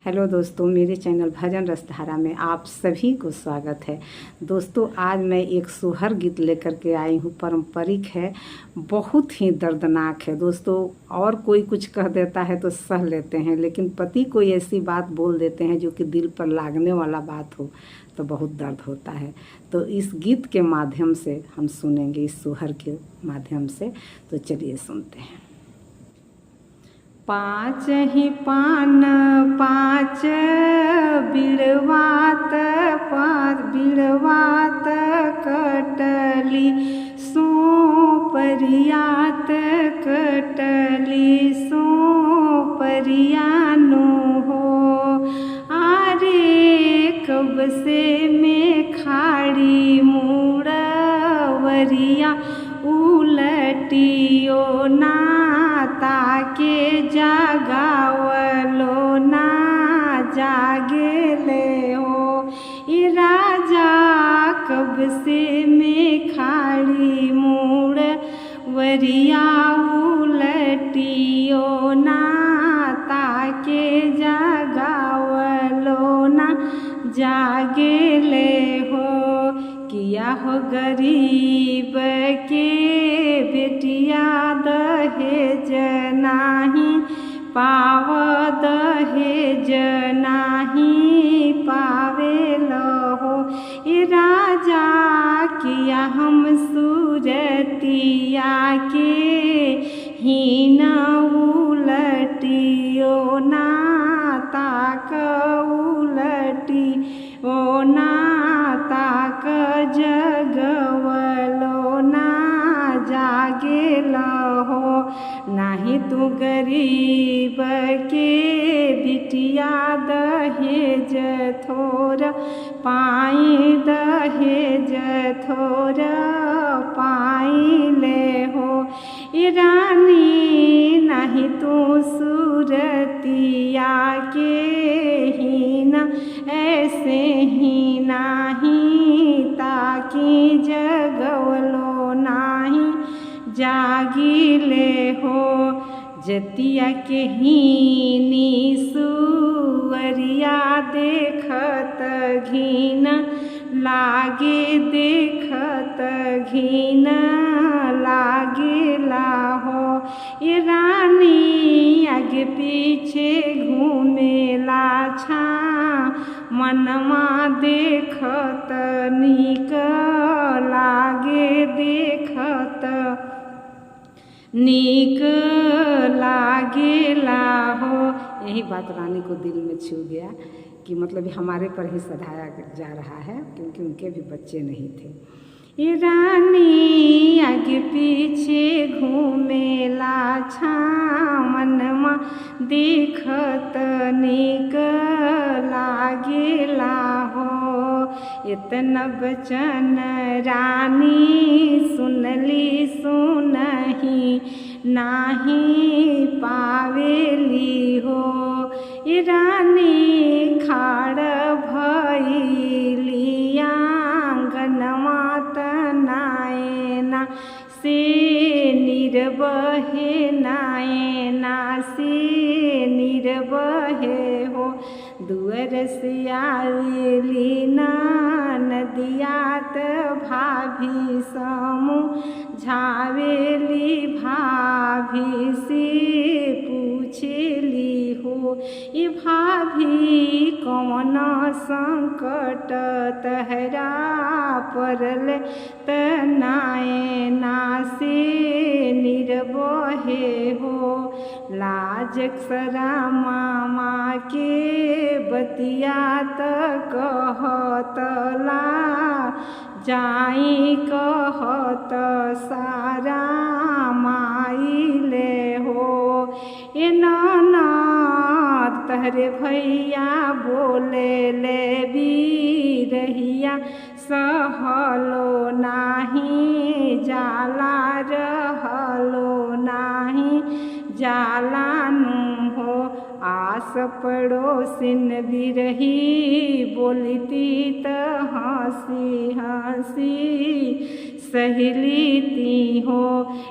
Hello दोस्तों, मेरे channel भजन रसधारा में आप सभी को स्वागत है। दोस्तों, आज मैं एक सोहर गीत लेकर के आई हूँ। पारंपरिक है, बहुत ही दर्दनाक है दोस्तों। और कोई कुछ कह देता है तो सह लेते हैं, लेकिन पति कोई ऐसी बात बोल देते हैं जो कि दिल पर लागने वाला बात हो तो बहुत दर्द होता है। तो इस गीत के माध्यम से हम सुनेंगे, इस सोहर के माध्यम से। तो चलिए सुनते हैं। पाँच ही पान पाँच बिड़वात, पाँच बिड़वात कटली सो परियात, कटली सो परियानो हो। आरे कब से में खाड़ी मुड़वरिया उलटियो ना, ताके जागावलो ना जागेले हो। ये राजा कब से में खाड़ी मुड़ वरिया उलटियो ना, ताके जागावलो ना जागेले हो। किया हो गरीब के बेटिया दहेज नाही पाव, दहेज नाही पावे लहो। ये राजा किया हम सूरतिया के हीन उलटियो ना, ताक उलटी ओ ना, ताक जगवलो ना जागेला हो। नाही तू गरीब के बिटिया दहेज थोर पाई, दहेज थोर पाई ले हो। रानी नहीं तू सूरतिया के हीन ऐसे ही नाही, ताकि जगवलो नाही जागिले हो। जतिया के हीनी सुवरिया देखत घीन लागे, देखत घीन लागेला हो। ये रानी आगे पीछे घूमेला छा, मनमा देखत नीक लागे, देखत नीक लागेला हो। यही बात रानी को दिल में छू गया कि मतलब हमारे पर ही सधाया जा रहा है, क्योंकि उनके भी बच्चे नहीं थे। ये रानी आगे पीछे घूमेला छा, मनमा देखत नीक लागेला हो। इतना बचन रानी सुनली सुनही नाही पावेली हो। ये रानी खाड़ भइली आंगनवा तनाएना से निर्बहे, नाएना से निर्बहे हो। दुअर से आवेली नदियात भाभी समू झावेली, भाभी से पूछेली हो। ये भाभी कौन संकट तहरा परल तनाएना से निर्बहे हो। लाज सरा मामा के बतियात कहतला जाई, कहत सारा माइले हो। ए ननद तहरे भैया बोले ले बिरहिया, सहलो नाही जाला, रहलो नाही जाला नु हो। आस पड़ोसिन बिरही बोलती त हंसी हंसी सहेली ती हो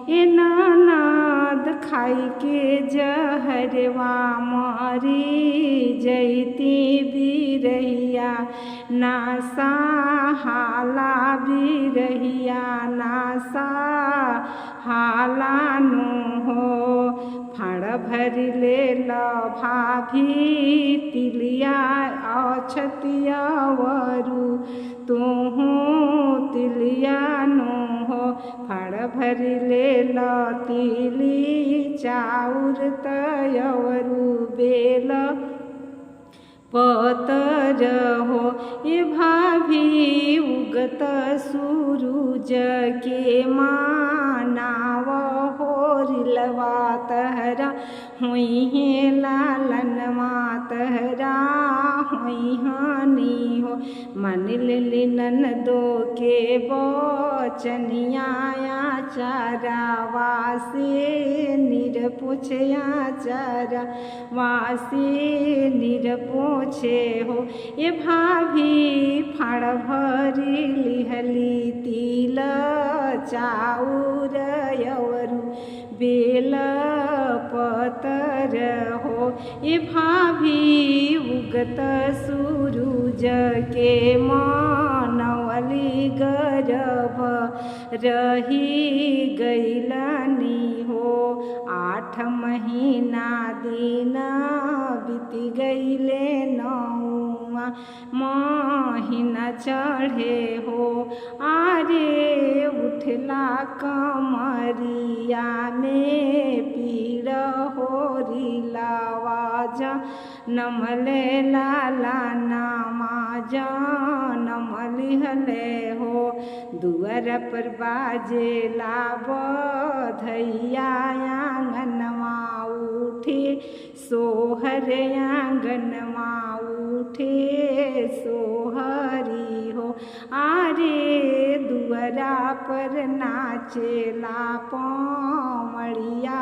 ए ननद खाई के जहरवा मरी जैती बिरहिया नासा हाला बिरहिया नासा हाला नो हो फाड़ भर ले भाभी तिलिया अछतिया वरु तुहू तिलिया नो हो फाड़ भर ले तिली चाउर तयवरु बेल पतर हो ए भाभी उगत सूरुज के मानाव होरिलवा तहरा हुई है लालन मातहरा हुई हानि हो मन ले ननदो के बचनिया चारा वासे निरपुछया चारा वासे निरपोछे हो ये भाभी फाड़ भरी लिहली तिल चाउर यवरु बेल पतर हो ये भाभी उगत सूरुज के मानवली गर्भ रही गैलनी हो 8 महीना दिन बीत गईले 9वां महीना चढ़े हो आरे उठला कमरिया में पीड़ हो लावाजा नमले लाला नामा नमलिहले हो दुआर पर बाजे ला बधैया आंगनवा उठे सोहर आंगनवा उठे सोहरी हो आरे दुआरा पर नाचेला पमड़िया